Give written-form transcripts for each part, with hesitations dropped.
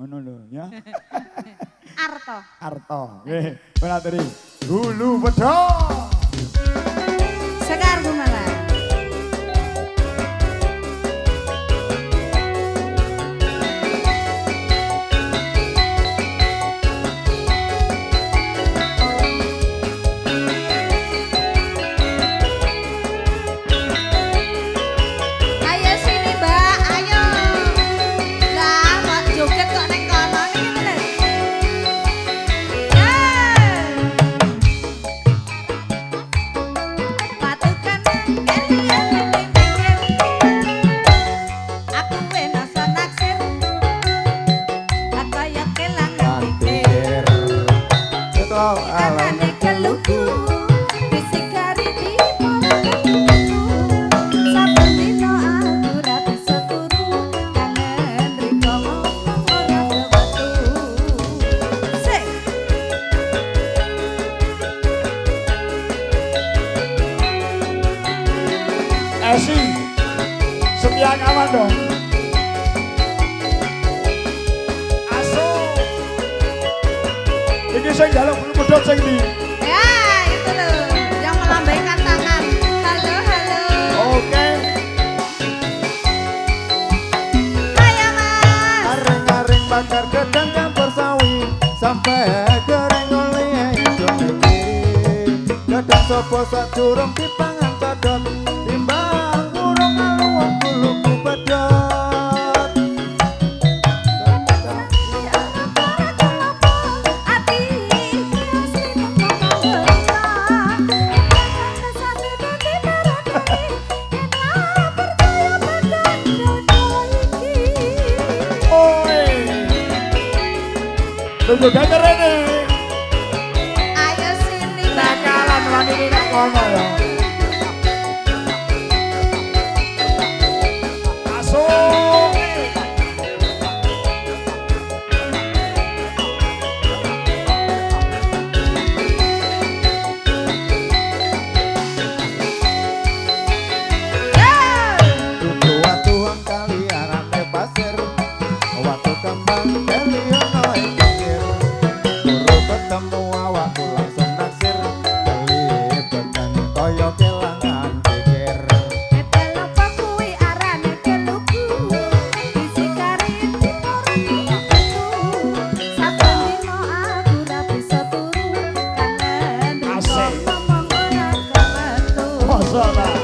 Ngono lho ya. Arto. Arto. Nggih, penaturi. Hulu Bedong. Sekar Gumelar. Alane keluku disikari di saben dino aku ra bisa turu kangen riko ora watu sing Esi setia kawan dong. Ini saya jaluk belum pedot saya ini. Ya itu loh yang melambaikan tangan. Halo halo. Oke. Ayo mas. Areng-areng bakar gedang campur sawi sampai goreng oleh itu mikir. Gedang sopo sak curung dipangan codot timbang urung aluwang buluku bedot. Tunggu denger ini. Ayo sini Nakalan wanita nak kono ya. Masuk. Dudu watu hang kali arane pasir. Watu kembang keliono ing pinggir. Guru ketemu awakku langsung naksir. Kelibetan kaya kelangan pikir. Kenapa kuwi arane keluku disikari di saben dino aku ra bisa turu kangen riko ngomong ora kemetu. Masalah.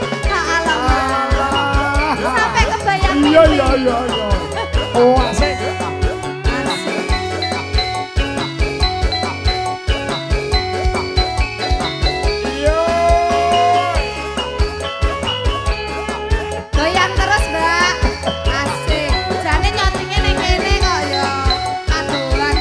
Sampai kebayang Iya iya iya iya. Oh asik. Iya. Goyang terus mbak. Asik. Jane nyotingnya ning kene kok ya. Kadulan.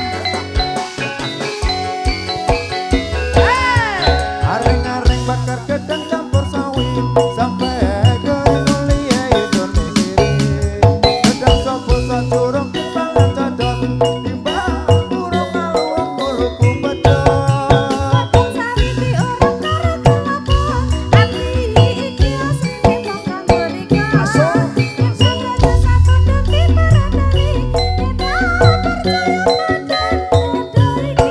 Areng-areng bakar gedang campur sawi sampai goreng oleh itu mikir. Gedang sopo sak curung dipangan codot timbang urung aluwang buluku bedot. Sariti ora karo kenapa ati iki asline kok kanggo rika. Sampai jasa kondoki parandari kita percaya padan bodo iki.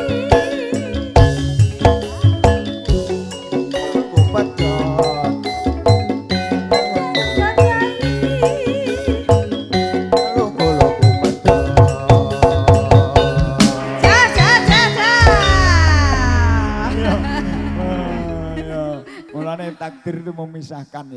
Buluku bedot. Buluku bedot. Iya. Mulane takdir itu memisahkan ya.